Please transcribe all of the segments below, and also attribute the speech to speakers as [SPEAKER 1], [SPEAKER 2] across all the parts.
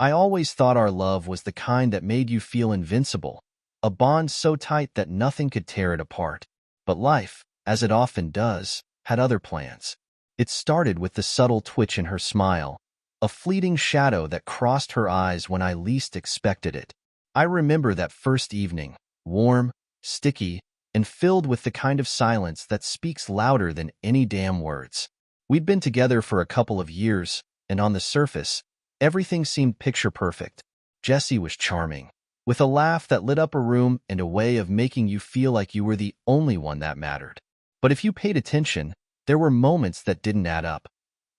[SPEAKER 1] I always thought our love was the kind that made you feel invincible, a bond so tight that nothing could tear it apart. But life, as it often does, had other plans. It started with the subtle twitch in her smile, a fleeting shadow that crossed her eyes when I least expected it. I remember that first evening, warm, sticky, and filled with the kind of silence that speaks louder than any damn words. We'd been together for a couple of years, and on the surface, everything seemed picture perfect. Jessie was charming, with a laugh that lit up a room and a way of making you feel like you were the only one that mattered. But if you paid attention, there were moments that didn't add up.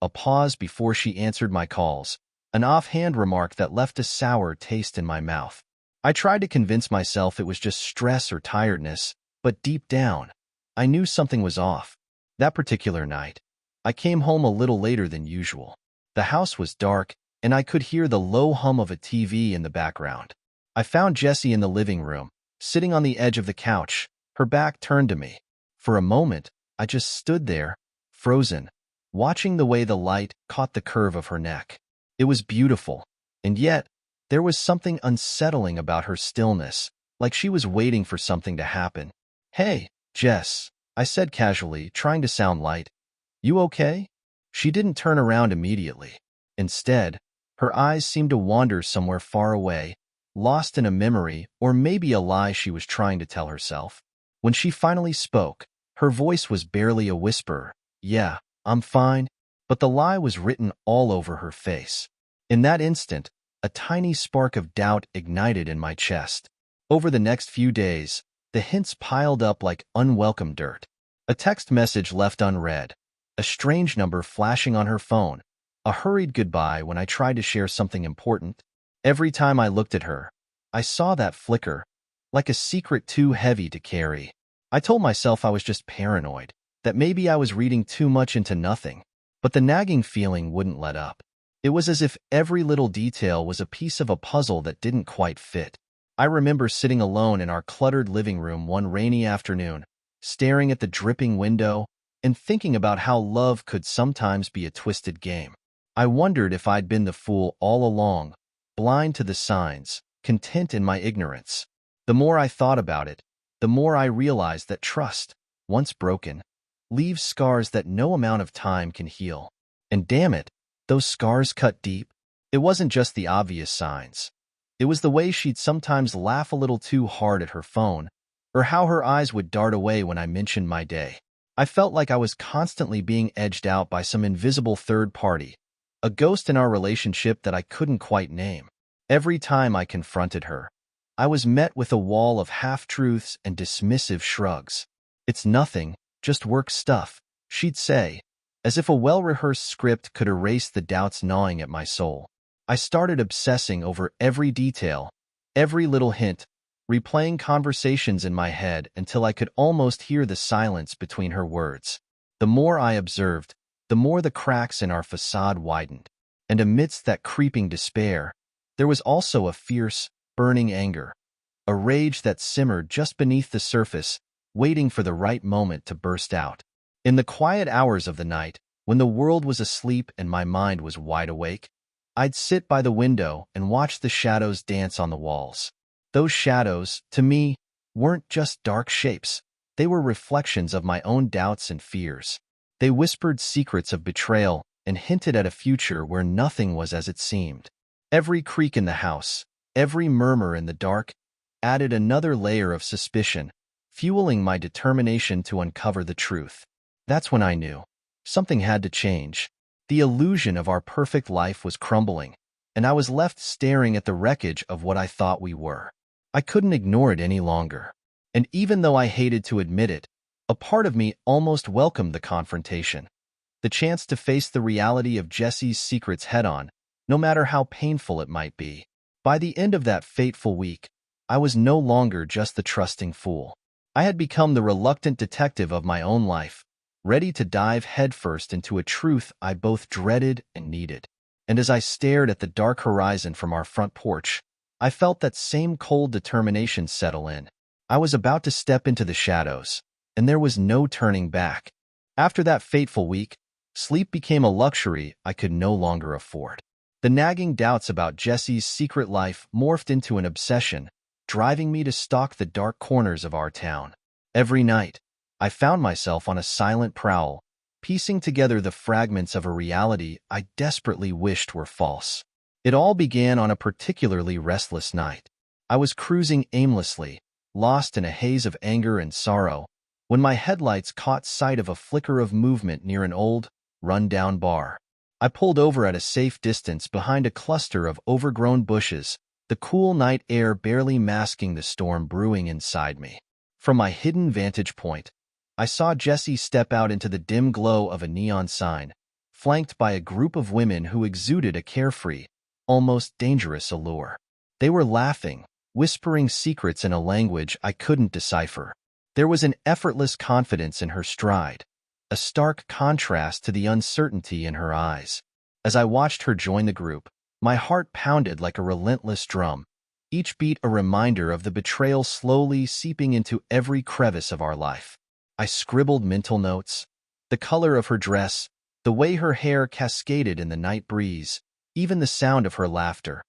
[SPEAKER 1] A pause before she answered my calls, an offhand remark that left a sour taste in my mouth. I tried to convince myself it was just stress or tiredness, but deep down, I knew something was off. That particular night, I came home a little later than usual. The house was dark, and I could hear the low hum of a TV in the background. I found Jessie in the living room, sitting on the edge of the couch, her back turned to me. For a moment, I just stood there, frozen, watching the way the light caught the curve of her neck. It was beautiful, and yet, there was something unsettling about her stillness, like she was waiting for something to happen. "Hey, Jess," I said casually, trying to sound light. "You okay?" She didn't turn around immediately. Instead, her eyes seemed to wander somewhere far away, lost in a memory or maybe a lie she was trying to tell herself. When she finally spoke, her voice was barely a whisper. "Yeah, I'm fine," but the lie was written all over her face. In that instant, a tiny spark of doubt ignited in my chest. Over the next few days, the hints piled up like unwelcome dirt. A text message left unread, a strange number flashing on her phone, a hurried goodbye when I tried to share something important. Every time I looked at her, I saw that flicker, like a secret too heavy to carry. I told myself I was just paranoid, that maybe I was reading too much into nothing, but the nagging feeling wouldn't let up. It was as if every little detail was a piece of a puzzle that didn't quite fit. I remember sitting alone in our cluttered living room one rainy afternoon, staring at the dripping window and thinking about how love could sometimes be a twisted game. I wondered if I'd been the fool all along, blind to the signs, content in my ignorance. The more I thought about it, the more I realized that trust, once broken, leaves scars that no amount of time can heal. And damn it, those scars cut deep. It wasn't just the obvious signs. It was the way she'd sometimes laugh a little too hard at her phone, or how her eyes would dart away when I mentioned my day. I felt like I was constantly being edged out by some invisible third party, a ghost in our relationship that I couldn't quite name. Every time I confronted her, I was met with a wall of half-truths and dismissive shrugs. "It's nothing, just work stuff," she'd say, as if a well-rehearsed script could erase the doubts gnawing at my soul. I started obsessing over every detail, every little hint, replaying conversations in my head until I could almost hear the silence between her words. The more I observed, the more the cracks in our facade widened. And amidst that creeping despair, there was also a fierce, burning anger, a rage that simmered just beneath the surface, waiting for the right moment to burst out. In the quiet hours of the night, when the world was asleep and my mind was wide awake, I'd sit by the window and watch the shadows dance on the walls. Those shadows, to me, weren't just dark shapes. They were reflections of my own doubts and fears. They whispered secrets of betrayal and hinted at a future where nothing was as it seemed. Every creak in the house, every murmur in the dark, added another layer of suspicion, fueling my determination to uncover the truth. That's when I knew something had to change. The illusion of our perfect life was crumbling, and I was left staring at the wreckage of what I thought we were. I couldn't ignore it any longer. And even though I hated to admit it, a part of me almost welcomed the confrontation. The chance to face the reality of Jessie's secrets head-on, no matter how painful it might be. By the end of that fateful week, I was no longer just the trusting fool. I had become the reluctant detective of my own life, ready to dive headfirst into a truth I both dreaded and needed. And as I stared at the dark horizon from our front porch, I felt that same cold determination settle in. I was about to step into the shadows, and there was no turning back. After that fateful week, sleep became a luxury I could no longer afford. The nagging doubts about Jesse's secret life morphed into an obsession, driving me to stalk the dark corners of our town. Every night, I found myself on a silent prowl, piecing together the fragments of a reality I desperately wished were false. It all began on a particularly restless night. I was cruising aimlessly, lost in a haze of anger and sorrow, when my headlights caught sight of a flicker of movement near an old, run-down bar. I pulled over at a safe distance behind a cluster of overgrown bushes, the cool night air barely masking the storm brewing inside me. From my hidden vantage point, I saw Jesse step out into the dim glow of a neon sign, flanked by a group of women who exuded a carefree, almost dangerous allure. They were laughing, whispering secrets in a language I couldn't decipher. There was an effortless confidence in her stride, a stark contrast to the uncertainty in her eyes. As I watched her join the group, my heart pounded like a relentless drum, each beat a reminder of the betrayal slowly seeping into every crevice of our life. I scribbled mental notes. The color of her dress, the way her hair cascaded in the night breeze, even the sound of her laughter,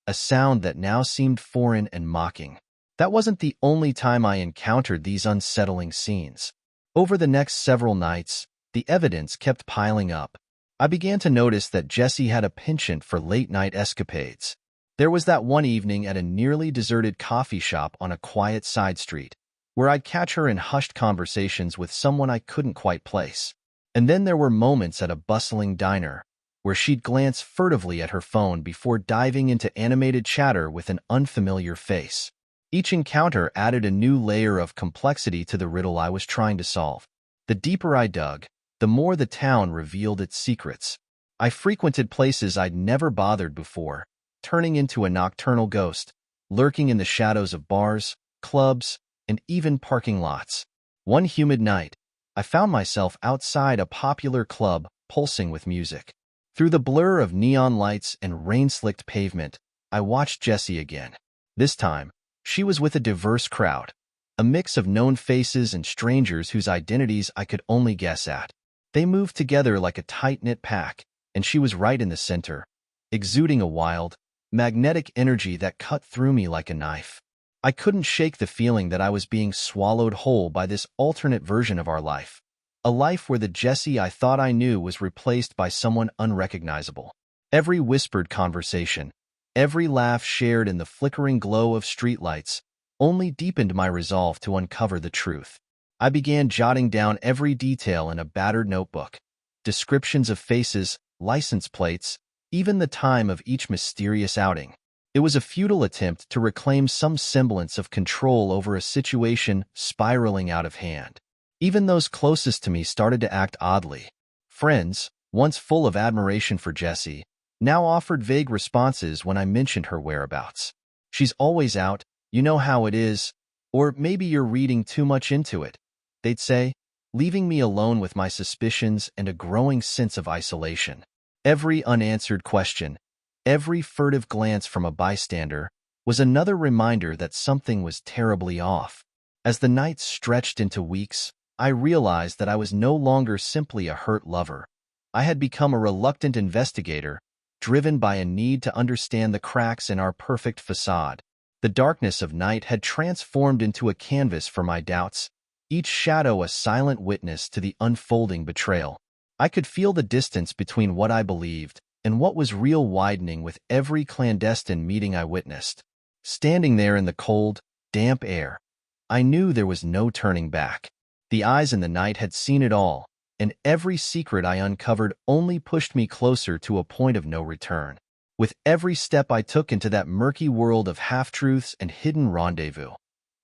[SPEAKER 1] a sound that now seemed foreign and mocking. That wasn't the only time I encountered these unsettling scenes. Over the next several nights, the evidence kept piling up. I began to notice that Jessie had a penchant for late-night escapades. There was that one evening at a nearly deserted coffee shop on a quiet side street, where I'd catch her in hushed conversations with someone I couldn't quite place. And then there were moments at a bustling diner, where she'd glance furtively at her phone before diving into animated chatter with an unfamiliar face. Each encounter added a new layer of complexity to the riddle I was trying to solve. The deeper I dug, the more the town revealed its secrets. I frequented places I'd never bothered before, turning into a nocturnal ghost, lurking in the shadows of bars, clubs, and even parking lots. One humid night, I found myself outside a popular club pulsing with music. Through the blur of neon lights and rain-slicked pavement, I watched Jessie again. This time, she was with a diverse crowd, a mix of known faces and strangers whose identities I could only guess at. They moved together like a tight-knit pack, and she was right in the center, exuding a wild, magnetic energy that cut through me like a knife. I couldn't shake the feeling that I was being swallowed whole by this alternate version of our life, a life where the Jessie I thought I knew was replaced by someone unrecognizable. Every whispered conversation, every laugh shared in the flickering glow of streetlights, only deepened my resolve to uncover the truth. I began jotting down every detail in a battered notebook, descriptions of faces, license plates, even the time of each mysterious outing. It was a futile attempt to reclaim some semblance of control over a situation spiraling out of hand. Even those closest to me started to act oddly. Friends, once full of admiration for Jessie, now offered vague responses when I mentioned her whereabouts. "She's always out, you know how it is," or "maybe you're reading too much into it," they'd say, leaving me alone with my suspicions and a growing sense of isolation. Every unanswered question, every furtive glance from a bystander, was another reminder that something was terribly off. As the nights stretched into weeks, I realized that I was no longer simply a hurt lover. I had become a reluctant investigator, driven by a need to understand the cracks in our perfect facade. The darkness of night had transformed into a canvas for my doubts, each shadow a silent witness to the unfolding betrayal. I could feel the distance between what I believed and what was real widening with every clandestine meeting I witnessed. Standing there in the cold, damp air, I knew there was no turning back. The eyes in the night had seen it all, and every secret I uncovered only pushed me closer to a point of no return. With every step I took into that murky world of half-truths and hidden rendezvous,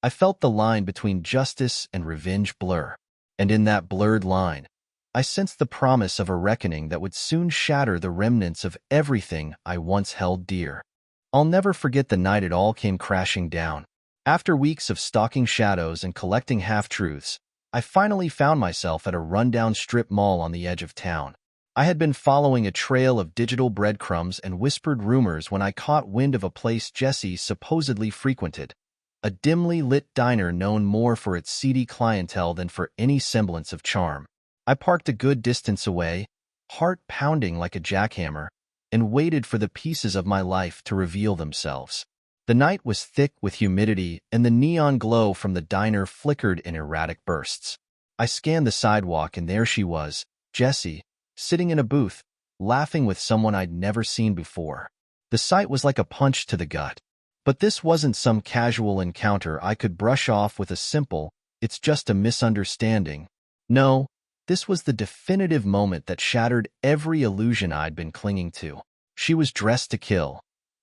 [SPEAKER 1] I felt the line between justice and revenge blur. And in that blurred line, I sensed the promise of a reckoning that would soon shatter the remnants of everything I once held dear. I'll never forget the night it all came crashing down. After weeks of stalking shadows and collecting half-truths, I finally found myself at a rundown strip mall on the edge of town. I had been following a trail of digital breadcrumbs and whispered rumors when I caught wind of a place Jessie supposedly frequented, a dimly lit diner known more for its seedy clientele than for any semblance of charm. I parked a good distance away, heart pounding like a jackhammer, and waited for the pieces of my life to reveal themselves. The night was thick with humidity, and the neon glow from the diner flickered in erratic bursts. I scanned the sidewalk, and there she was, Jessie, sitting in a booth, laughing with someone I'd never seen before. The sight was like a punch to the gut. But this wasn't some casual encounter I could brush off with a simple, "It's just a misunderstanding." No, this was the definitive moment that shattered every illusion I'd been clinging to. She was dressed to kill.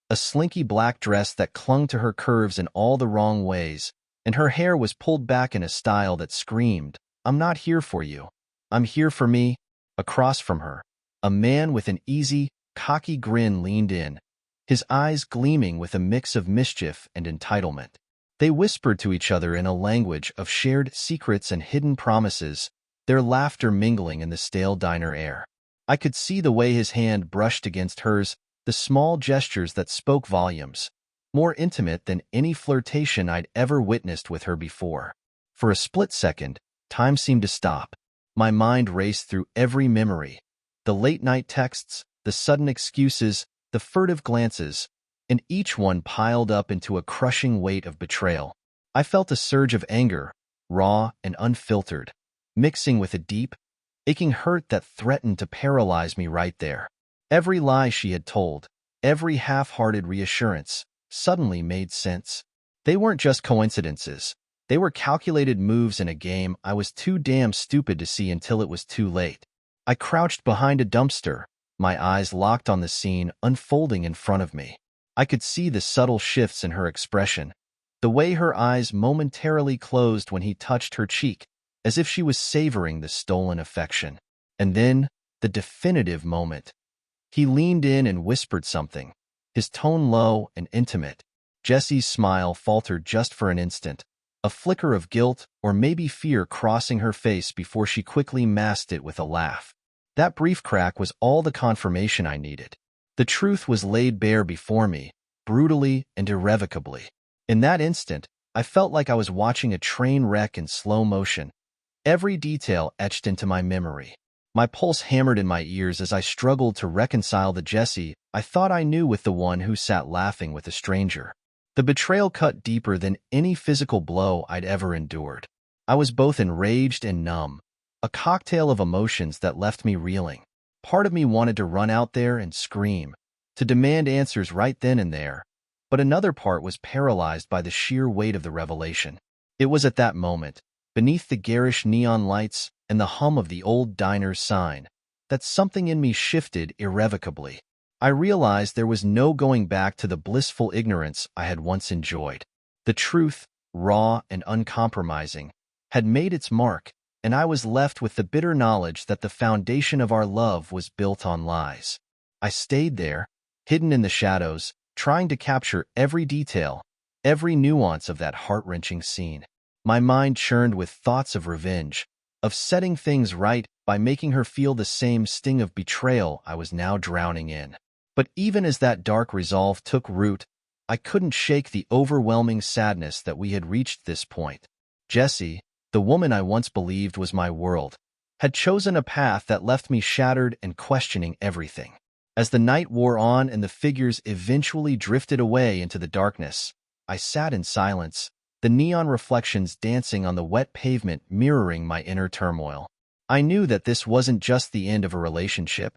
[SPEAKER 1] A slinky black dress that clung to her curves in all the wrong ways, and her hair was pulled back in a style that screamed, "I'm not here for you. I'm here for me." Across from her, a man with an easy, cocky grin leaned in, his eyes gleaming with a mix of mischief and entitlement. They whispered to each other in a language of shared secrets and hidden promises, their laughter mingling in the stale diner air. I could see the way his hand brushed against hers, the small gestures that spoke volumes, more intimate than any flirtation I'd ever witnessed with her before. For a split second, time seemed to stop. My mind raced through every memory, the late-night texts, the sudden excuses, the furtive glances, and each one piled up into a crushing weight of betrayal. I felt a surge of anger, raw and unfiltered, mixing with a deep, aching hurt that threatened to paralyze me right there. Every lie she had told, every half-hearted reassurance, suddenly made sense. They weren't just coincidences. They were calculated moves in a game I was too damn stupid to see until it was too late. I crouched behind a dumpster, my eyes locked on the scene unfolding in front of me. I could see the subtle shifts in her expression, the way her eyes momentarily closed when he touched her cheek, as if she was savoring the stolen affection. And then, the definitive moment. He leaned in and whispered something, his tone low and intimate. Jessie's smile faltered just for an instant, a flicker of guilt or maybe fear crossing her face before she quickly masked it with a laugh. That brief crack was all the confirmation I needed. The truth was laid bare before me, brutally and irrevocably. In that instant, I felt like I was watching a train wreck in slow motion, every detail etched into my memory. My pulse hammered in my ears as I struggled to reconcile the Jessie I thought I knew with the one who sat laughing with a stranger. The betrayal cut deeper than any physical blow I'd ever endured. I was both enraged and numb, a cocktail of emotions that left me reeling. Part of me wanted to run out there and scream, to demand answers right then and there, but another part was paralyzed by the sheer weight of the revelation. It was at that moment, beneath the garish neon lights and the hum of the old diner's sign, that something in me shifted irrevocably. I realized there was no going back to the blissful ignorance I had once enjoyed. The truth, raw and uncompromising, had made its mark, and I was left with the bitter knowledge that the foundation of our love was built on lies. I stayed there, hidden in the shadows, trying to capture every detail, every nuance of that heart-wrenching scene. My mind churned with thoughts of revenge, of setting things right by making her feel the same sting of betrayal I was now drowning in. But even as that dark resolve took root, I couldn't shake the overwhelming sadness that we had reached this point. Jessie, the woman I once believed was my world, had chosen a path that left me shattered and questioning everything. As the night wore on and the figures eventually drifted away into the darkness, I sat in silence, the neon reflections dancing on the wet pavement mirroring my inner turmoil. I knew that this wasn't just the end of a relationship.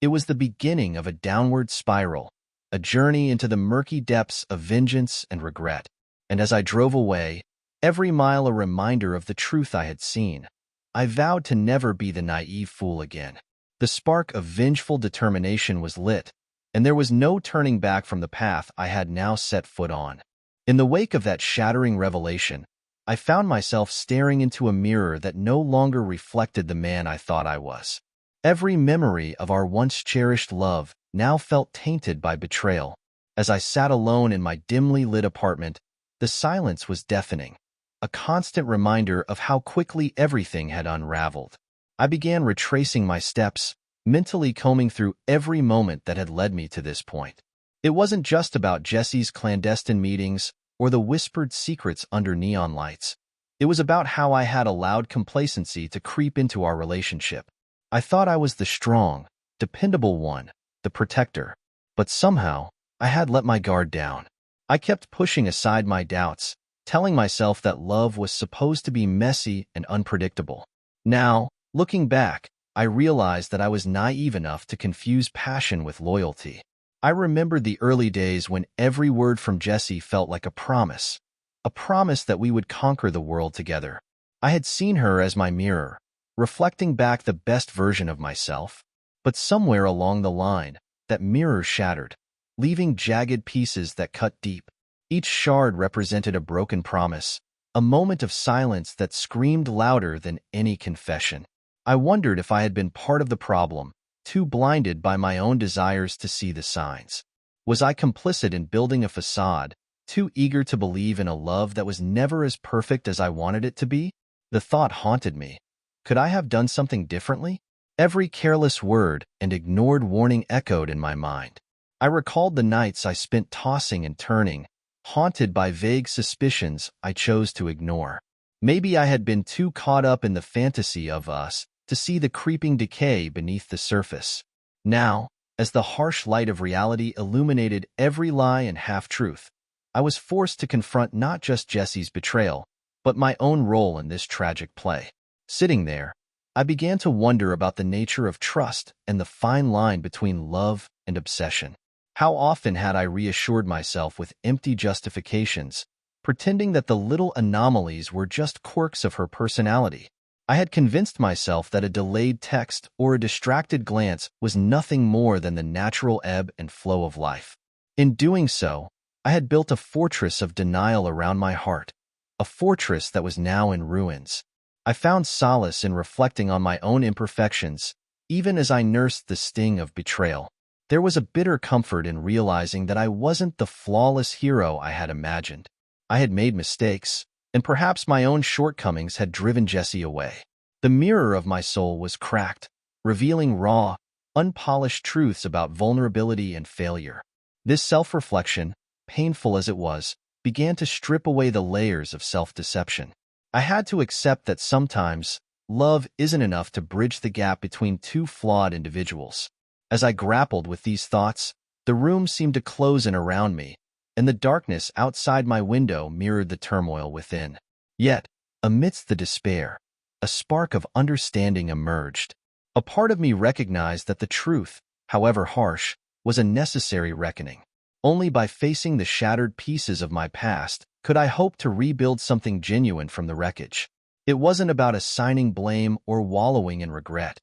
[SPEAKER 1] It was the beginning of a downward spiral, a journey into the murky depths of vengeance and regret. And as I drove away, every mile a reminder of the truth I had seen, I vowed to never be the naive fool again. The spark of vengeful determination was lit, and there was no turning back from the path I had now set foot on. In the wake of that shattering revelation, I found myself staring into a mirror that no longer reflected the man I thought I was. Every memory of our once cherished love now felt tainted by betrayal. As I sat alone in my dimly lit apartment, the silence was deafening, a constant reminder of how quickly everything had unraveled. I began retracing my steps, mentally combing through every moment that had led me to this point. It wasn't just about Jessie's clandestine meetings or the whispered secrets under neon lights. It was about how I had allowed complacency to creep into our relationship. I thought I was the strong, dependable one, the protector. But somehow, I had let my guard down. I kept pushing aside my doubts, telling myself that love was supposed to be messy and unpredictable. Now, looking back, I realized that I was naive enough to confuse passion with loyalty. I remembered the early days when every word from Jessie felt like a promise that we would conquer the world together. I had seen her as my mirror, reflecting back the best version of myself. But somewhere along the line, that mirror shattered, leaving jagged pieces that cut deep. Each shard represented a broken promise, a moment of silence that screamed louder than any confession. I wondered if I had been part of the problem, too blinded by my own desires to see the signs. Was I complicit in building a facade, too eager to believe in a love that was never as perfect as I wanted it to be? The thought haunted me. Could I have done something differently? Every careless word and ignored warning echoed in my mind. I recalled the nights I spent tossing and turning, haunted by vague suspicions I chose to ignore. Maybe I had been too caught up in the fantasy of us to see the creeping decay beneath the surface. Now, as the harsh light of reality illuminated every lie and half-truth, I was forced to confront not just Jessie's betrayal, but my own role in this tragic play. Sitting there, I began to wonder about the nature of trust and the fine line between love and obsession. How often had I reassured myself with empty justifications, pretending that the little anomalies were just quirks of her personality? I had convinced myself that a delayed text or a distracted glance was nothing more than the natural ebb and flow of life. In doing so, I had built a fortress of denial around my heart, a fortress that was now in ruins. I found solace in reflecting on my own imperfections, even as I nursed the sting of betrayal. There was a bitter comfort in realizing that I wasn't the flawless hero I had imagined. I had made mistakes, and perhaps my own shortcomings had driven Jessie away. The mirror of my soul was cracked, revealing raw, unpolished truths about vulnerability and failure. This self-reflection, painful as it was, began to strip away the layers of self-deception. I had to accept that sometimes, love isn't enough to bridge the gap between two flawed individuals. As I grappled with these thoughts, the room seemed to close in around me, and the darkness outside my window mirrored the turmoil within. Yet, amidst the despair, a spark of understanding emerged. A part of me recognized that the truth, however harsh, was a necessary reckoning. Only by facing the shattered pieces of my past could I hope to rebuild something genuine from the wreckage. It wasn't about assigning blame or wallowing in regret.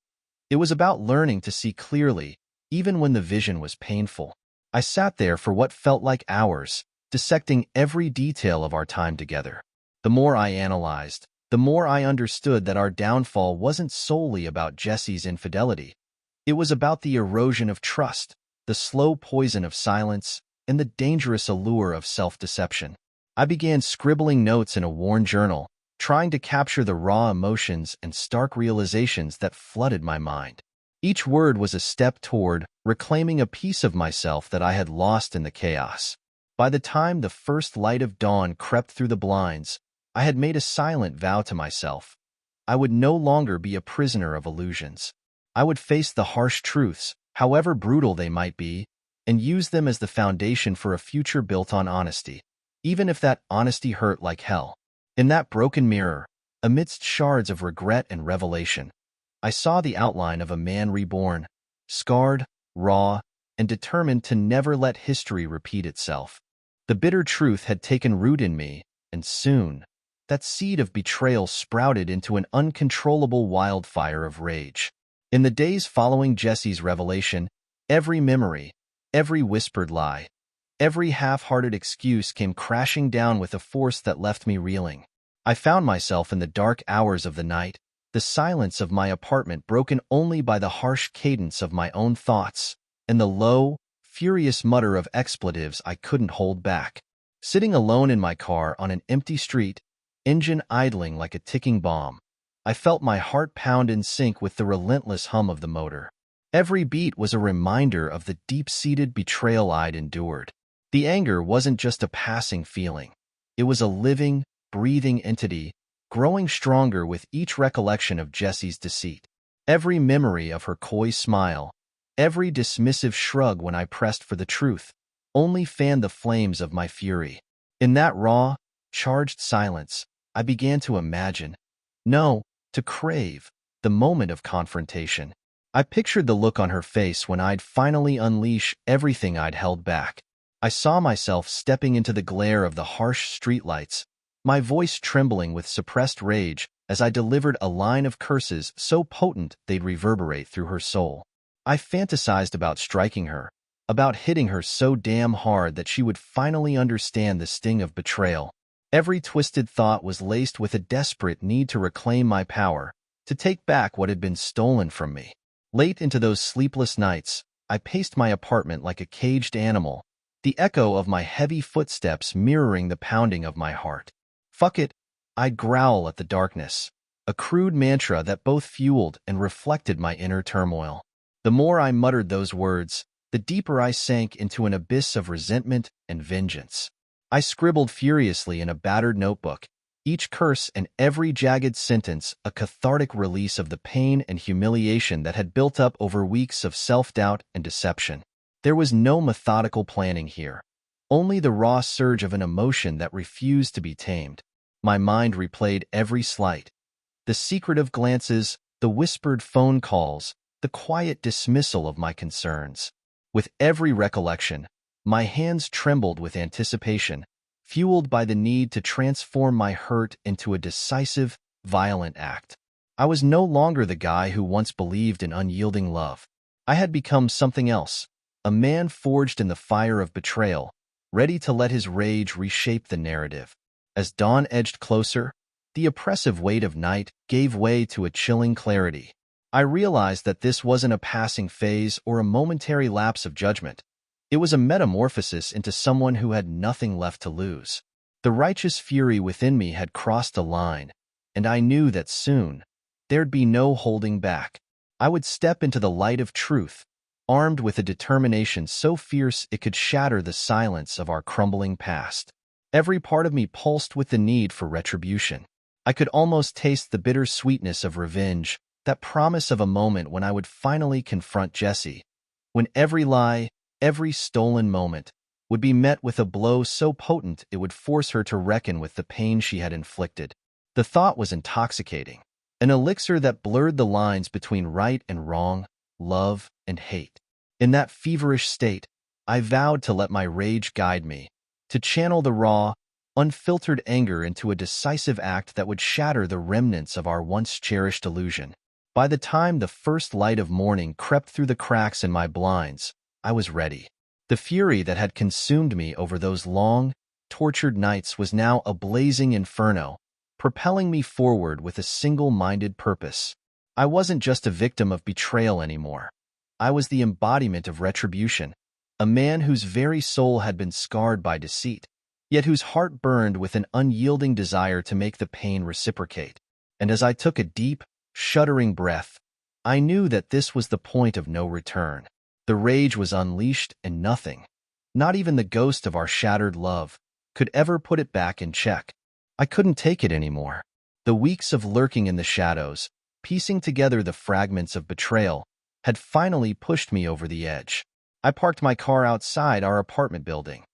[SPEAKER 1] It was about learning to see clearly, even when the vision was painful. I sat there for what felt like hours, dissecting every detail of our time together. The more I analyzed, the more I understood that our downfall wasn't solely about Jessie's infidelity. It was about the erosion of trust, the slow poison of silence, and the dangerous allure of self-deception. I began scribbling notes in a worn journal, trying to capture the raw emotions and stark realizations that flooded my mind. Each word was a step toward reclaiming a piece of myself that I had lost in the chaos. By the time the first light of dawn crept through the blinds, I had made a silent vow to myself. I would no longer be a prisoner of illusions. I would face the harsh truths, however brutal they might be, and use them as the foundation for a future built on honesty, even if that honesty hurt like hell. In that broken mirror, amidst shards of regret and revelation, I saw the outline of a man reborn, scarred, raw, and determined to never let history repeat itself. The bitter truth had taken root in me, and soon, that seed of betrayal sprouted into an uncontrollable wildfire of rage. In the days following Jessie's revelation, every memory, every whispered lie, every half-hearted excuse came crashing down with a force that left me reeling. I found myself in the dark hours of the night, the silence of my apartment broken only by the harsh cadence of my own thoughts, and the low, furious mutter of expletives I couldn't hold back. Sitting alone in my car on an empty street, engine idling like a ticking bomb, I felt my heart pound in sync with the relentless hum of the motor. Every beat was a reminder of the deep-seated betrayal I'd endured. The anger wasn't just a passing feeling. It was a living, breathing entity, growing stronger with each recollection of Jessie's deceit. Every memory of her coy smile, Every dismissive shrug when I pressed for the truth only fanned the flames of my fury. In that raw, charged silence, I began to imagine, no, to crave, the moment of confrontation. I pictured the look on her face when I'd finally unleash everything I'd held back. I saw myself stepping into the glare of the harsh streetlights, my voice trembling with suppressed rage as I delivered a line of curses so potent they'd reverberate through her soul. I fantasized about striking her, about hitting her so damn hard that she would finally understand the sting of betrayal. Every twisted thought was laced with a desperate need to reclaim my power, to take back what had been stolen from me. Late into those sleepless nights, I paced my apartment like a caged animal, the echo of my heavy footsteps mirroring the pounding of my heart. Fuck it, I'd growl at the darkness, a crude mantra that both fueled and reflected my inner turmoil. The more I muttered those words, the deeper I sank into an abyss of resentment and vengeance. I scribbled furiously in a battered notebook, each curse and every jagged sentence a cathartic release of the pain and humiliation that had built up over weeks of self-doubt and deception. There was no methodical planning here, only the raw surge of an emotion that refused to be tamed. My mind replayed every slight, the secretive glances, the whispered phone calls, the quiet dismissal of my concerns. With every recollection, my hands trembled with anticipation, fueled by the need to transform my hurt into a decisive, violent act. I was no longer the guy who once believed in unyielding love. I had become something else, a man forged in the fire of betrayal, ready to let his rage reshape the narrative. As dawn edged closer, the oppressive weight of night gave way to a chilling clarity. I realized that this wasn't a passing phase or a momentary lapse of judgment. It was a metamorphosis into someone who had nothing left to lose. The righteous fury within me had crossed a line, and I knew that soon there'd be no holding back. I would step into the light of truth, armed with a determination so fierce it could shatter the silence of our crumbling past. Every part of me pulsed with the need for retribution. I could almost taste the bitter sweetness of revenge, that promise of a moment when I would finally confront Jessie, when every lie, every stolen moment, would be met with a blow so potent it would force her to reckon with the pain she had inflicted. The thought was intoxicating, an elixir that blurred the lines between right and wrong, love and hate. In that feverish state, I vowed to let my rage guide me, to channel the raw, unfiltered anger into a decisive act that would shatter the remnants of our once cherished illusion. By the time the first light of morning crept through the cracks in my blinds, I was ready. The fury that had consumed me over those long, tortured nights was now a blazing inferno, propelling me forward with a single-minded purpose. I wasn't just a victim of betrayal anymore. I was the embodiment of retribution, a man whose very soul had been scarred by deceit, yet whose heart burned with an unyielding desire to make the pain reciprocate. And as I took a deep, shuddering breath, I knew that this was the point of no return. The rage was unleashed and nothing, not even the ghost of our shattered love, could ever put it back in check. I couldn't take it anymore. The weeks of lurking in the shadows, piecing together the fragments of betrayal, had finally pushed me over the edge. I parked my car outside our apartment building,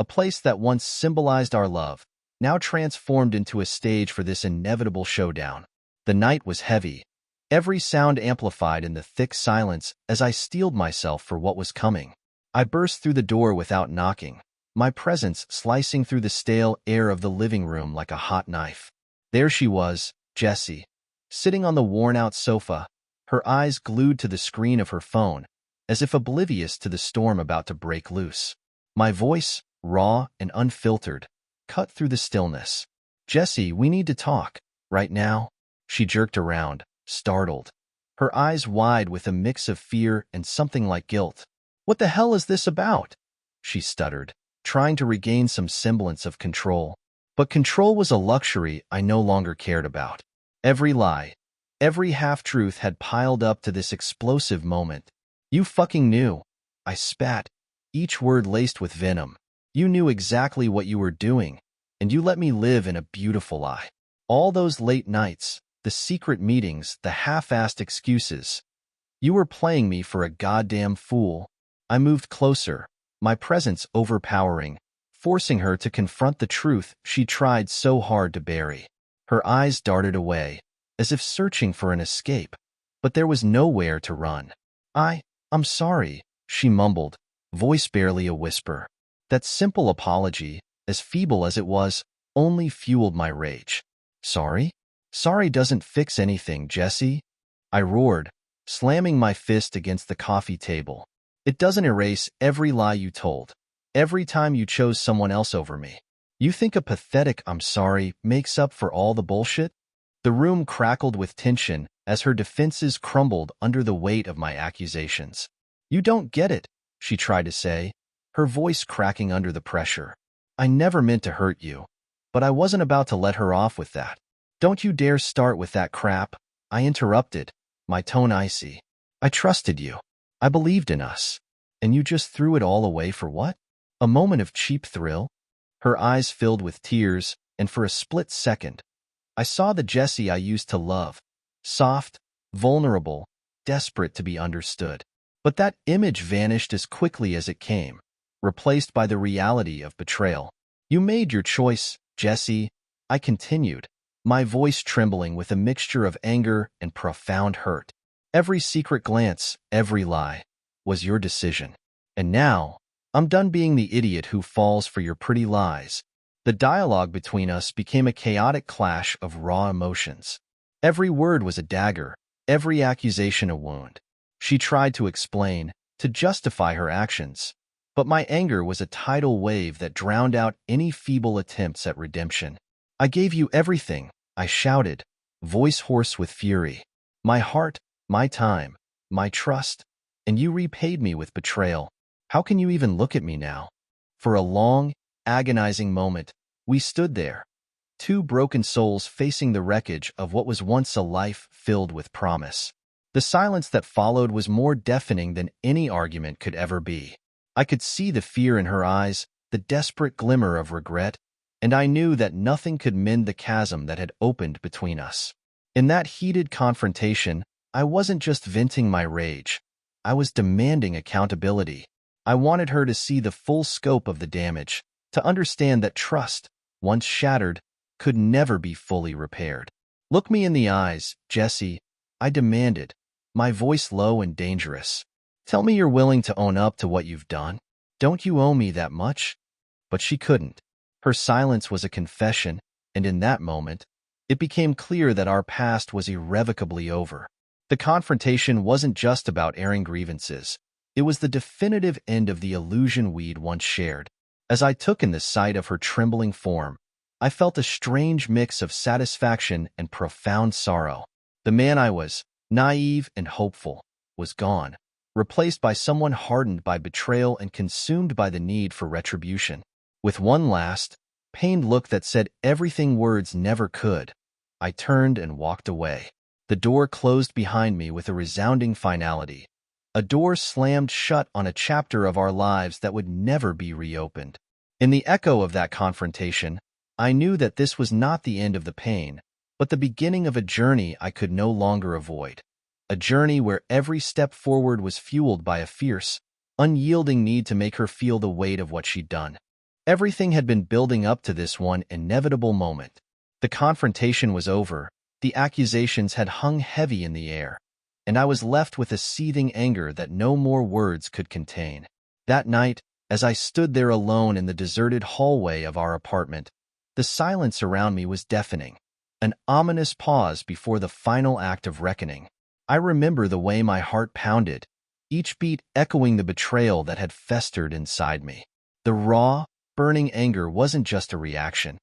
[SPEAKER 1] a place that once symbolized our love, now transformed into a stage for this inevitable showdown. The night was heavy, every sound amplified in the thick silence as I steeled myself for what was coming. I burst through the door without knocking, my presence slicing through the stale air of the living room like a hot knife. There she was, Jessie, sitting on the worn-out sofa, her eyes glued to the screen of her phone, as if oblivious to the storm about to break loose. My voice, raw and unfiltered, cut through the stillness. "Jessie, we need to talk. Right now?" She jerked around, startled, her eyes wide with a mix of fear and something like guilt. "What the hell is this about?" she stuttered, trying to regain some semblance of control. But control was a luxury I no longer cared about. Every lie, every half-truth had piled up to this explosive moment. "You fucking knew," I spat, each word laced with venom. "You knew exactly what you were doing, and you let me live in a beautiful lie. All those late nights, the secret meetings, the half-assed excuses. You were playing me for a goddamn fool. I moved closer, my presence overpowering, forcing her to confront the truth she tried so hard to bury. Her eyes darted away, as if searching for an escape, but there was nowhere to run. I'm sorry, she mumbled, voice barely a whisper. That simple apology, as feeble as it was, only fueled my rage. Sorry? Sorry doesn't fix anything, Jessie, I roared, slamming my fist against the coffee table. It doesn't erase every lie you told, every time you chose someone else over me. You think a pathetic "I'm sorry" makes up for all the bullshit? The room crackled with tension as her defenses crumbled under the weight of my accusations. You don't get it, she tried to say, her voice cracking under the pressure. I never meant to hurt you, but I wasn't about to let her off with that. Don't you dare start with that crap, I interrupted, my tone icy. I trusted you. I believed in us. And you just threw it all away for what? A moment of cheap thrill? Her eyes filled with tears, and for a split second, I saw the Jessie I used to love, soft, vulnerable, desperate to be understood. But that image vanished as quickly as it came, replaced by the reality of betrayal. You made your choice, Jessie, I continued, my voice trembling with a mixture of anger and profound hurt. Every secret glance, every lie, was your decision. And now, I'm done being the idiot who falls for your pretty lies. The dialogue between us became a chaotic clash of raw emotions. Every word was a dagger, every accusation a wound. She tried to explain, to justify her actions, but my anger was a tidal wave that drowned out any feeble attempts at redemption. I gave you everything, I shouted, voice hoarse with fury. My heart, my time, my trust, and you repaid me with betrayal. How can you even look at me now? For a long, agonizing moment, we stood there, two broken souls facing the wreckage of what was once a life filled with promise. The silence that followed was more deafening than any argument could ever be. I could see the fear in her eyes, the desperate glimmer of regret, and I knew that nothing could mend the chasm that had opened between us. In that heated confrontation, I wasn't just venting my rage. I was demanding accountability. I wanted her to see the full scope of the damage, to understand that trust, once shattered, could never be fully repaired. Look me in the eyes, Jessie, I demanded, my voice low and dangerous. Tell me you're willing to own up to what you've done. Don't you owe me that much? But she couldn't. Her silence was a confession, and in that moment, it became clear that our past was irrevocably over. The confrontation wasn't just about airing grievances. It was the definitive end of the illusion we'd once shared. As I took in the sight of her trembling form, I felt a strange mix of satisfaction and profound sorrow. The man I was, naive and hopeful, was gone, replaced by someone hardened by betrayal and consumed by the need for retribution. With one last, pained look that said everything words never could, I turned and walked away. The door closed behind me with a resounding finality. A door slammed shut on a chapter of our lives that would never be reopened. In the echo of that confrontation, I knew that this was not the end of the pain, but the beginning of a journey I could no longer avoid. A journey where every step forward was fueled by a fierce, unyielding need to make her feel the weight of what she'd done. Everything had been building up to this one inevitable moment. The confrontation was over, the accusations had hung heavy in the air, and I was left with a seething anger that no more words could contain. That night, as I stood there alone in the deserted hallway of our apartment, the silence around me was deafening, an ominous pause before the final act of reckoning. I remember the way my heart pounded, each beat echoing the betrayal that had festered inside me. The raw, burning anger wasn't just a reaction.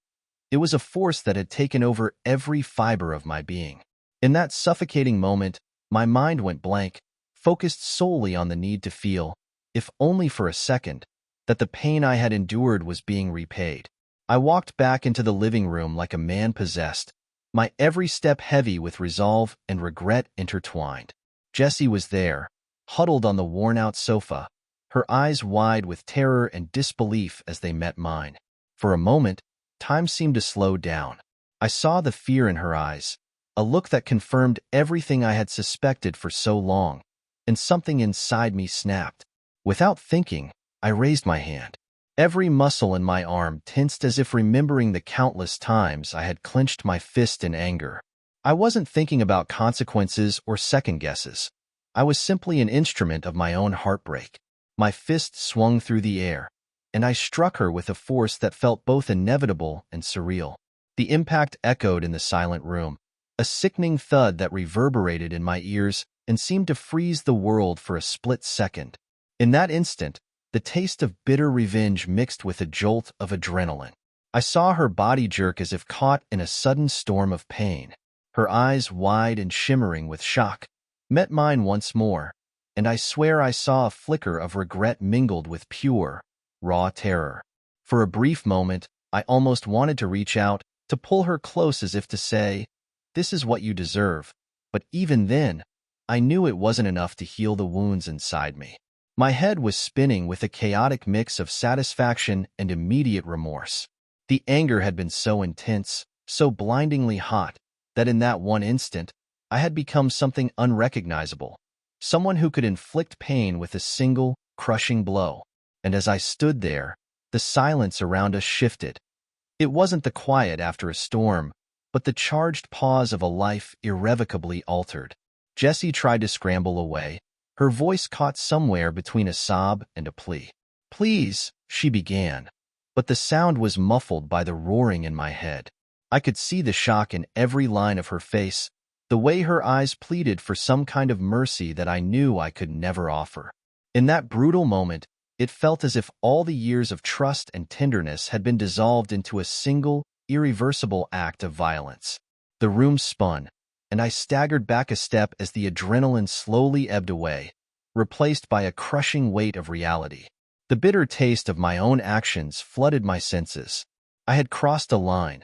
[SPEAKER 1] It was a force that had taken over every fiber of my being. In that suffocating moment, my mind went blank, focused solely on the need to feel, if only for a second, that the pain I had endured was being repaid. I walked back into the living room like a man possessed, my every step heavy with resolve and regret intertwined. Jessie was there, huddled on the worn-out sofa, her eyes wide with terror and disbelief as they met mine. For a moment, time seemed to slow down. I saw the fear in her eyes, a look that confirmed everything I had suspected for so long. and something inside me snapped. Without thinking, I raised my hand. Every muscle in my arm tensed as if remembering the countless times I had clenched my fist in anger. I wasn't thinking about consequences or second guesses. I was simply an instrument of my own heartbreak. My fist swung through the air, and I struck her with a force that felt both inevitable and surreal. The impact echoed in the silent room, a sickening thud that reverberated in my ears and seemed to freeze the world for a split second. In that instant, the taste of bitter revenge mixed with a jolt of adrenaline. I saw her body jerk as if caught in a sudden storm of pain. Her eyes, wide and shimmering with shock, met mine once more, and I swear I saw a flicker of regret mingled with pure, raw terror. For a brief moment, I almost wanted to reach out, to pull her close as if to say, "This is what you deserve." But even then, I knew it wasn't enough to heal the wounds inside me. My head was spinning with a chaotic mix of satisfaction and immediate remorse. The anger had been so intense, so blindingly hot, that in that one instant, I had become something unrecognizable, someone who could inflict pain with a single, crushing blow. And as I stood there, the silence around us shifted. It wasn't the quiet after a storm, but the charged pause of a life irrevocably altered. Jessie tried to scramble away, her voice caught somewhere between a sob and a plea. "Please," she began, but the sound was muffled by the roaring in my head. I could see the shock in every line of her face, the way her eyes pleaded for some kind of mercy that I knew I could never offer. In that brutal moment, it felt as if all the years of trust and tenderness had been dissolved into a single, irreversible act of violence. The room spun, and I staggered back a step as the adrenaline slowly ebbed away, replaced by a crushing weight of reality. The bitter taste of my own actions flooded my senses. I had crossed a line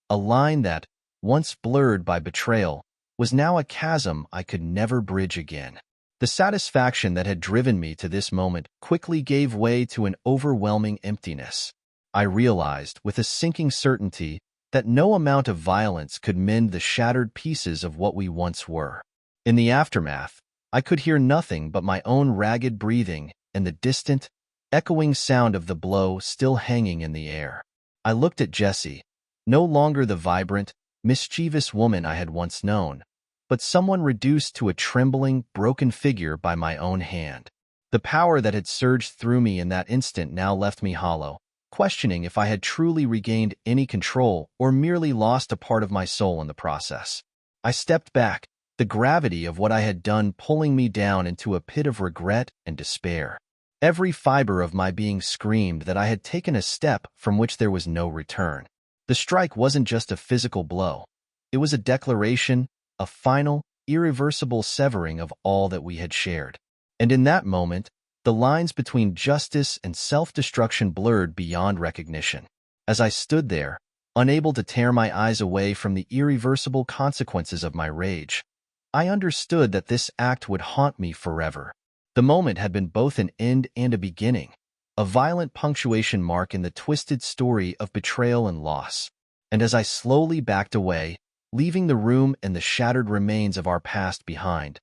[SPEAKER 1] that, once blurred by betrayal, was now a chasm I could never bridge again. The satisfaction that had driven me to this moment quickly gave way to an overwhelming emptiness. I realized, with a sinking certainty, that no amount of violence could mend the shattered pieces of what we once were. In the aftermath, I could hear nothing but my own ragged breathing and the distant, echoing sound of the blow still hanging in the air. I looked at Jessie, no longer the vibrant, mischievous woman I had once known, but someone reduced to a trembling, broken figure by my own hand. The power that had surged through me in that instant now left me hollow, questioning if I had truly regained any control or merely lost a part of my soul in the process. I stepped back, the gravity of what I had done pulling me down into a pit of regret and despair. Every fiber of my being screamed that I had taken a step from which there was no return. The strike wasn't just a physical blow. It was a declaration, a final, irreversible severing of all that we had shared. And in that moment, the lines between justice and self-destruction blurred beyond recognition. As I stood there, unable to tear my eyes away from the irreversible consequences of my rage, I understood that this act would haunt me forever. The moment had been both an end and a beginning, a violent punctuation mark in the twisted story of betrayal and loss. And as I slowly backed away, leaving the room and the shattered remains of our past behind,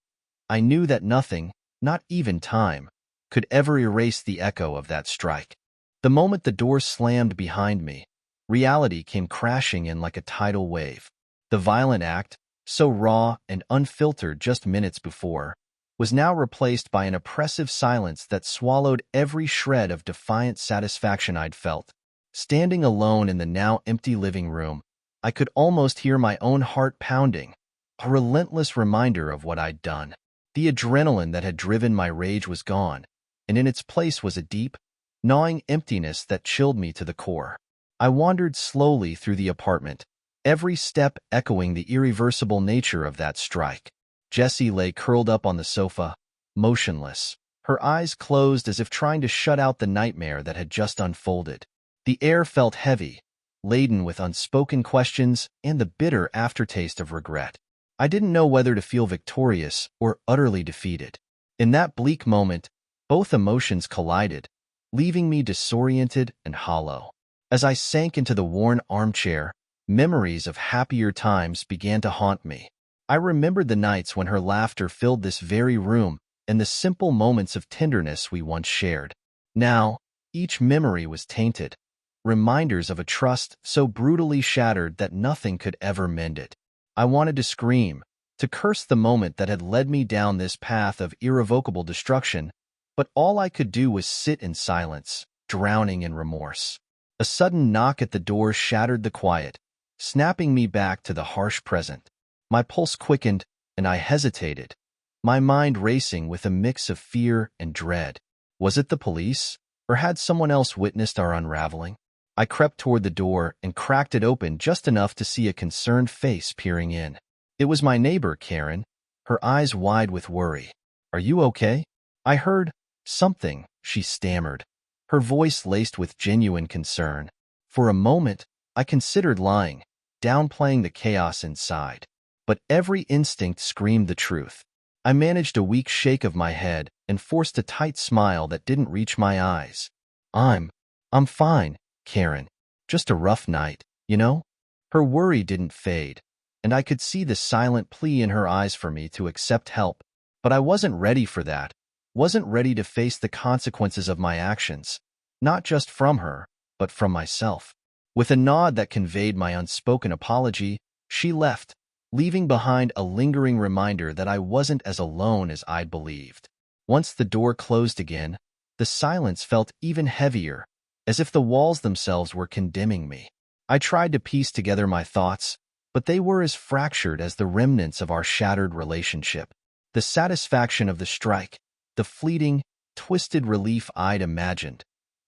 [SPEAKER 1] I knew that nothing, not even time, could ever erase the echo of that strike. The moment the door slammed behind me, reality came crashing in like a tidal wave. The violent act, so raw and unfiltered just minutes before, was now replaced by an oppressive silence that swallowed every shred of defiant satisfaction I'd felt. Standing alone in the now empty living room, I could almost hear my own heart pounding, a relentless reminder of what I'd done. The adrenaline that had driven my rage was gone, and in its place was a deep, gnawing emptiness that chilled me to the core. I wandered slowly through the apartment, every step echoing the irreversible nature of that strike. Jessie lay curled up on the sofa, motionless, her eyes closed as if trying to shut out the nightmare that had just unfolded. The air felt heavy, laden with unspoken questions and the bitter aftertaste of regret. I didn't know whether to feel victorious or utterly defeated. In that bleak moment, both emotions collided, leaving me disoriented and hollow. As I sank into the worn armchair, memories of happier times began to haunt me. I remembered the nights when her laughter filled this very room, and the simple moments of tenderness we once shared. Now, each memory was tainted, reminders of a trust so brutally shattered that nothing could ever mend it. I wanted to scream, to curse the moment that had led me down this path of irrevocable destruction, but all I could do was sit in silence, drowning in remorse. A sudden knock at the door shattered the quiet, snapping me back to the harsh present. My pulse quickened, and I hesitated, my mind racing with a mix of fear and dread. Was it the police, or had someone else witnessed our unraveling? I crept toward the door and cracked it open just enough to see a concerned face peering in. It was my neighbor, Karen, her eyes wide with worry. "Are you okay?" I heard something, she stammered, her voice laced with genuine concern. For a moment, I considered lying, downplaying the chaos inside. But every instinct screamed the truth. I managed a weak shake of my head and forced a tight smile that didn't reach my eyes. I'm fine, Karen. Just a rough night, you know?" Her worry didn't fade, and I could see the silent plea in her eyes for me to accept help. But I wasn't ready for that, wasn't ready to face the consequences of my actions, not just from her, but from myself. With a nod that conveyed my unspoken apology, she left, leaving behind a lingering reminder that I wasn't as alone as I'd believed. Once the door closed again, the silence felt even heavier, as if the walls themselves were condemning me. I tried to piece together my thoughts, but they were as fractured as the remnants of our shattered relationship. The satisfaction of the strike, the fleeting, twisted relief I'd imagined,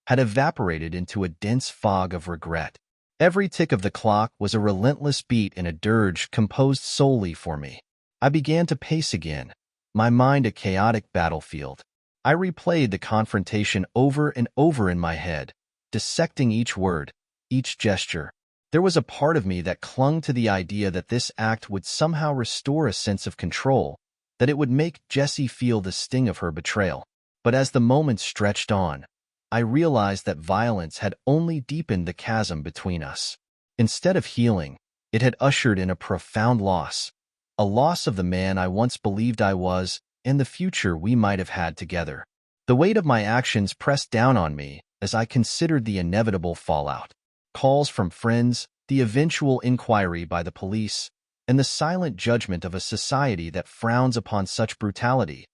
[SPEAKER 1] had evaporated into a dense fog of regret. Every tick of the clock was a relentless beat in a dirge composed solely for me. I began to pace again, my mind a chaotic battlefield. I replayed the confrontation over and over in my head, dissecting each word, each gesture. There was a part of me that clung to the idea that this act would somehow restore a sense of control, that it would make Jessie feel the sting of her betrayal. But as the moments stretched on, I realized that violence had only deepened the chasm between us. Instead of healing, it had ushered in a profound loss, a loss of the man I once believed I was and the future we might have had together. The weight of my actions pressed down on me as I considered the inevitable fallout. Calls from friends, the eventual inquiry by the police, and the silent judgment of a society that frowns upon such brutality,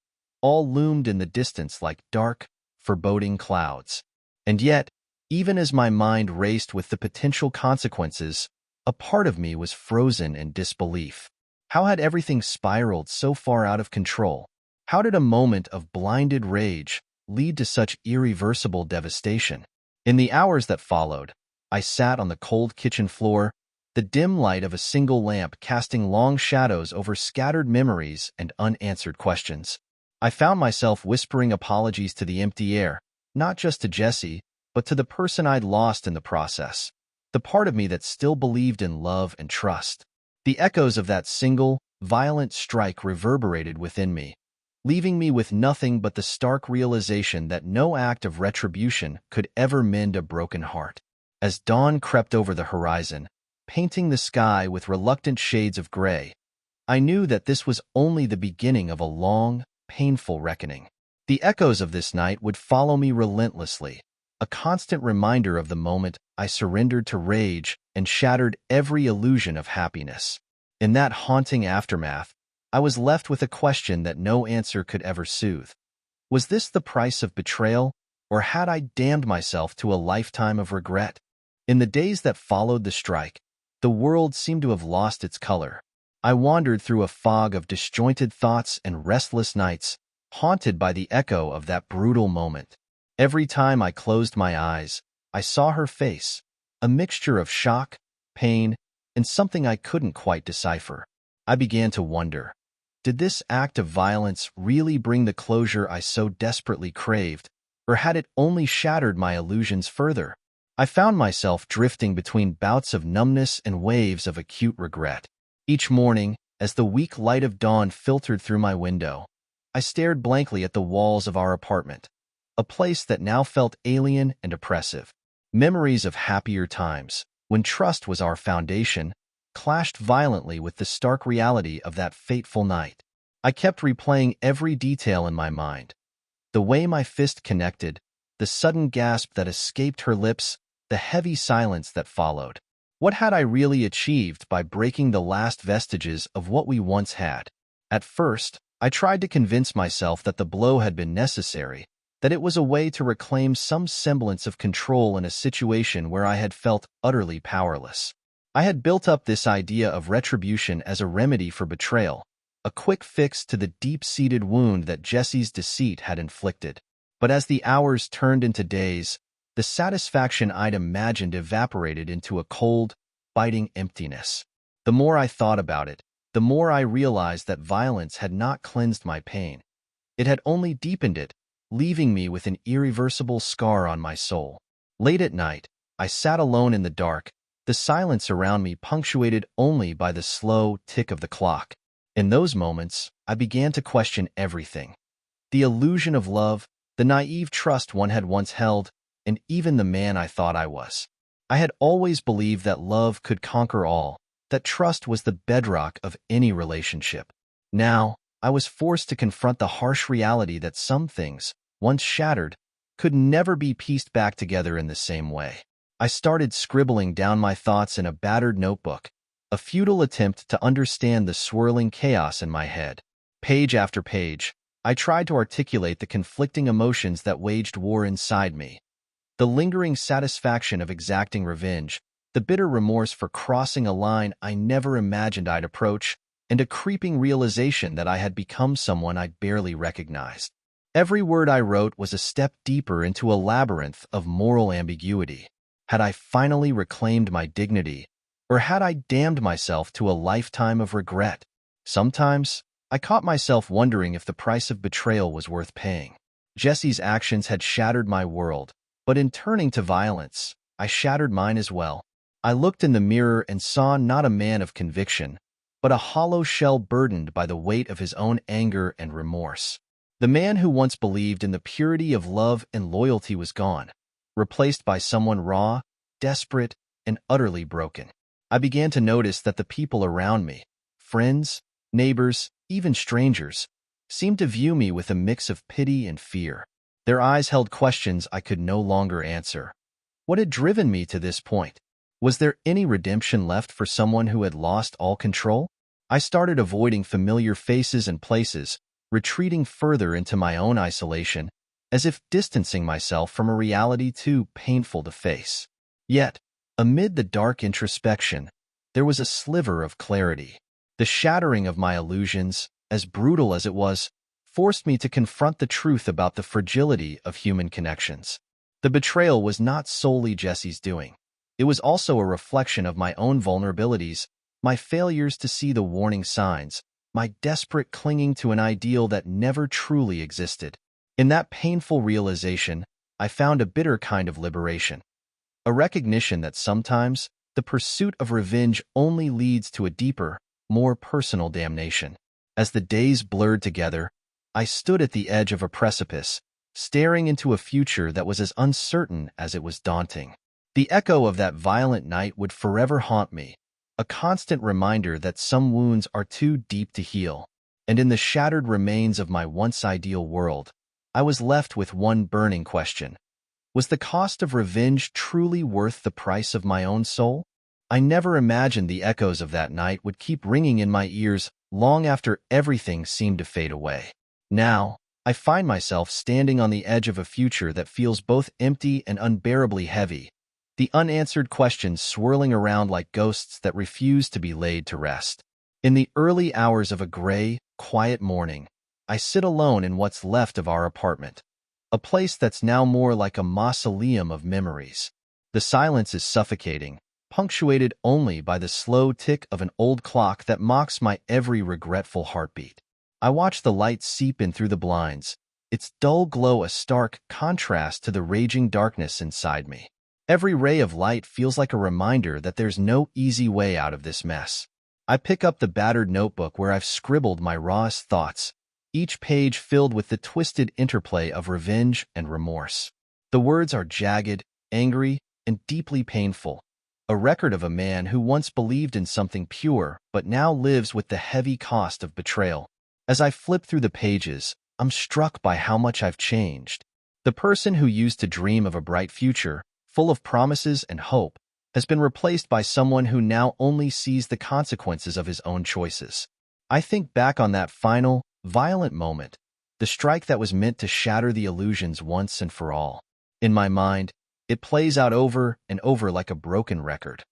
[SPEAKER 1] all loomed in the distance like dark, foreboding clouds. And yet, even as my mind raced with the potential consequences, a part of me was frozen in disbelief. How had everything spiraled so far out of control? How did a moment of blinded rage lead to such irreversible devastation? In the hours that followed, I sat on the cold kitchen floor, the dim light of a single lamp casting long shadows over scattered memories and unanswered questions. I found myself whispering apologies to the empty air, not just to Jessie, but to the person I'd lost in the process, the part of me that still believed in love and trust. The echoes of that single, violent strike reverberated within me, leaving me with nothing but the stark realization that no act of retribution could ever mend a broken heart. As dawn crept over the horizon, painting the sky with reluctant shades of gray, I knew that this was only the beginning of a long, painful reckoning. The echoes of this night would follow me relentlessly, a constant reminder of the moment I surrendered to rage and shattered every illusion of happiness. In that haunting aftermath, I was left with a question that no answer could ever soothe. Was this the price of betrayal, or had I damned myself to a lifetime of regret? In the days that followed the strike, the world seemed to have lost its color. I wandered through a fog of disjointed thoughts and restless nights, haunted by the echo of that brutal moment. Every time I closed my eyes, I saw her face, a mixture of shock, pain, and something I couldn't quite decipher. I began to wonder, did this act of violence really bring the closure I so desperately craved, or had it only shattered my illusions further? I found myself drifting between bouts of numbness and waves of acute regret. Each morning, as the weak light of dawn filtered through my window, I stared blankly at the walls of our apartment, a place that now felt alien and oppressive. Memories of happier times, when trust was our foundation, clashed violently with the stark reality of that fateful night. I kept replaying every detail in my mind. The way my fist connected, the sudden gasp that escaped her lips, the heavy silence that followed. What had I really achieved by breaking the last vestiges of what we once had? At first, I tried to convince myself that the blow had been necessary, that it was a way to reclaim some semblance of control in a situation where I had felt utterly powerless. I had built up this idea of retribution as a remedy for betrayal, a quick fix to the deep-seated wound that Jesse's deceit had inflicted. But as the hours turned into days, the satisfaction I'd imagined evaporated into a cold, biting emptiness. The more I thought about it, the more I realized that violence had not cleansed my pain. It had only deepened it, leaving me with an irreversible scar on my soul. Late at night, I sat alone in the dark, the silence around me punctuated only by the slow tick of the clock. In those moments, I began to question everything. The illusion of love, the naive trust one had once held, and even the man I thought I was. I had always believed that love could conquer all, that trust was the bedrock of any relationship. Now, I was forced to confront the harsh reality that some things, once shattered, could never be pieced back together in the same way. I started scribbling down my thoughts in a battered notebook, a futile attempt to understand the swirling chaos in my head. Page after page, I tried to articulate the conflicting emotions that waged war inside me. The lingering satisfaction of exacting revenge, the bitter remorse for crossing a line I never imagined I'd approach, and a creeping realization that I had become someone I barely recognized. Every word I wrote was a step deeper into a labyrinth of moral ambiguity. Had I finally reclaimed my dignity, or had I damned myself to a lifetime of regret? Sometimes, I caught myself wondering if the price of betrayal was worth paying. Jesse's actions had shattered my world, but in turning to violence, I shattered mine as well. I looked in the mirror and saw not a man of conviction, but a hollow shell burdened by the weight of his own anger and remorse. The man who once believed in the purity of love and loyalty was gone, replaced by someone raw, desperate, and utterly broken. I began to notice that the people around me, friends, neighbors, even strangers, seemed to view me with a mix of pity and fear. Their eyes held questions I could no longer answer. What had driven me to this point? Was there any redemption left for someone who had lost all control? I started avoiding familiar faces and places, retreating further into my own isolation, as if distancing myself from a reality too painful to face. Yet, amid the dark introspection, there was a sliver of clarity. The shattering of my illusions, as brutal as it was, forced me to confront the truth about the fragility of human connections. The betrayal was not solely Jesse's doing. It was also a reflection of my own vulnerabilities, my failures to see the warning signs, my desperate clinging to an ideal that never truly existed. In that painful realization, I found a bitter kind of liberation, a recognition that sometimes the pursuit of revenge only leads to a deeper, more personal damnation. As the days blurred together, I stood at the edge of a precipice, staring into a future that was as uncertain as it was daunting. The echo of that violent night would forever haunt me, a constant reminder that some wounds are too deep to heal. And in the shattered remains of my once ideal world, I was left with one burning question. Was the cost of revenge truly worth the price of my own soul? I never imagined the echoes of that night would keep ringing in my ears long after everything seemed to fade away. Now, I find myself standing on the edge of a future that feels both empty and unbearably heavy, the unanswered questions swirling around like ghosts that refuse to be laid to rest. In the early hours of a gray, quiet morning, I sit alone in what's left of our apartment, a place that's now more like a mausoleum of memories. The silence is suffocating, punctuated only by the slow tick of an old clock that mocks my every regretful heartbeat. I watch the light seep in through the blinds, its dull glow a stark contrast to the raging darkness inside me. Every ray of light feels like a reminder that there's no easy way out of this mess. I pick up the battered notebook where I've scribbled my rawest thoughts, each page filled with the twisted interplay of revenge and remorse. The words are jagged, angry, and deeply painful, a record of a man who once believed in something pure but now lives with the heavy cost of betrayal. As I flip through the pages, I'm struck by how much I've changed. The person who used to dream of a bright future, full of promises and hope, has been replaced by someone who now only sees the consequences of his own choices. I think back on that final, violent moment, the strike that was meant to shatter the illusions once and for all. In my mind, it plays out over and over like a broken record.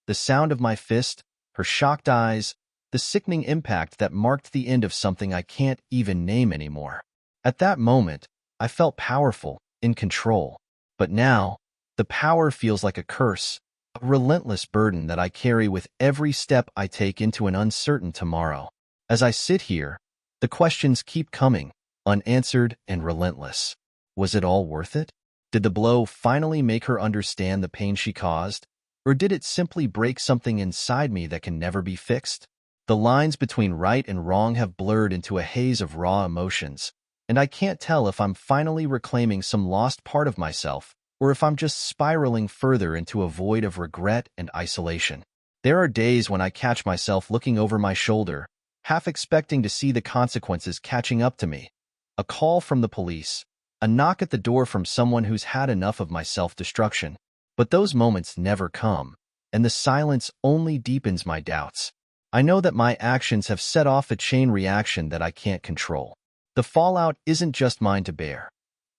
[SPEAKER 1] The sound of my fist, her shocked eyes, the sickening impact that marked the end of something I can't even name anymore. At that moment, I felt powerful, in control. But now, the power feels like a curse, a relentless burden that I carry with every step I take into an uncertain tomorrow. As I sit here, the questions keep coming, unanswered and relentless. Was it all worth it? Did the blow finally make her understand the pain she caused? Or did it simply break something inside me that can never be fixed? The lines between right and wrong have blurred into a haze of raw emotions, and I can't tell if I'm finally reclaiming some lost part of myself, or if I'm just spiraling further into a void of regret and isolation. There are days when I catch myself looking over my shoulder, half expecting to see the consequences catching up to me. A call from the police, a knock at the door from someone who's had enough of my self-destruction. But those moments never come, and the silence only deepens my doubts. I know that my actions have set off a chain reaction that I can't control. The fallout isn't just mine to bear.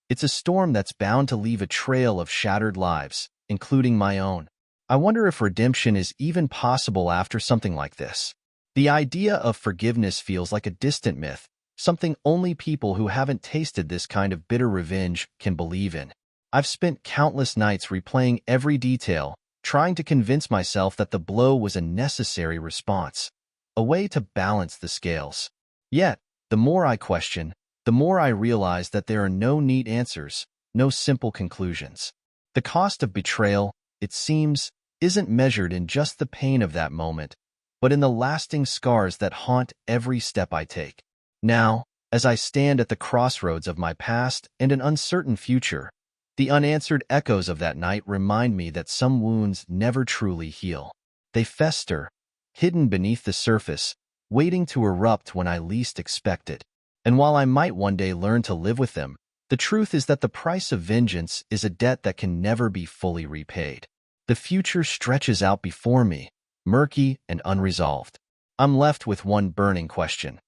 [SPEAKER 1] It's a storm that's bound to leave a trail of shattered lives, including my own. I wonder if redemption is even possible after something like this. The idea of forgiveness feels like a distant myth, something only people who haven't tasted this kind of bitter revenge can believe in. I've spent countless nights replaying every detail, trying to convince myself that the blow was a necessary response, a way to balance the scales. Yet, the more I question, the more I realize that there are no neat answers, no simple conclusions. The cost of betrayal, it seems, isn't measured in just the pain of that moment, but in the lasting scars that haunt every step I take. Now, as I stand at the crossroads of my past and an uncertain future, the unanswered echoes of that night remind me that some wounds never truly heal. They fester, hidden beneath the surface, waiting to erupt when I least expect it. And while I might one day learn to live with them, the truth is that the price of vengeance is a debt that can never be fully repaid. The future stretches out before me, murky and unresolved. I'm left with one burning question.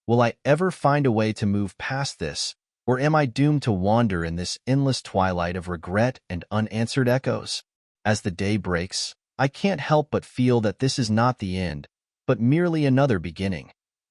[SPEAKER 1] Will I ever find a way to move past this? Or am I doomed to wander in this endless twilight of regret and unanswered echoes? As the day breaks, I can't help but feel that this is not the end, but merely another beginning.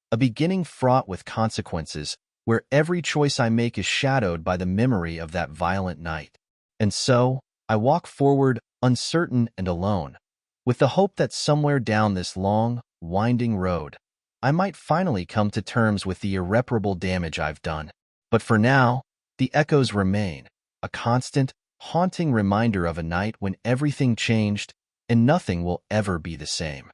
[SPEAKER 1] A beginning fraught with consequences, where every choice I make is shadowed by the memory of that violent night. And so, I walk forward, uncertain and alone, with the hope that somewhere down this long, winding road, I might finally come to terms with the irreparable damage I've done. But for now, the echoes remain, a constant, haunting reminder of a night when everything changed and nothing will ever be the same.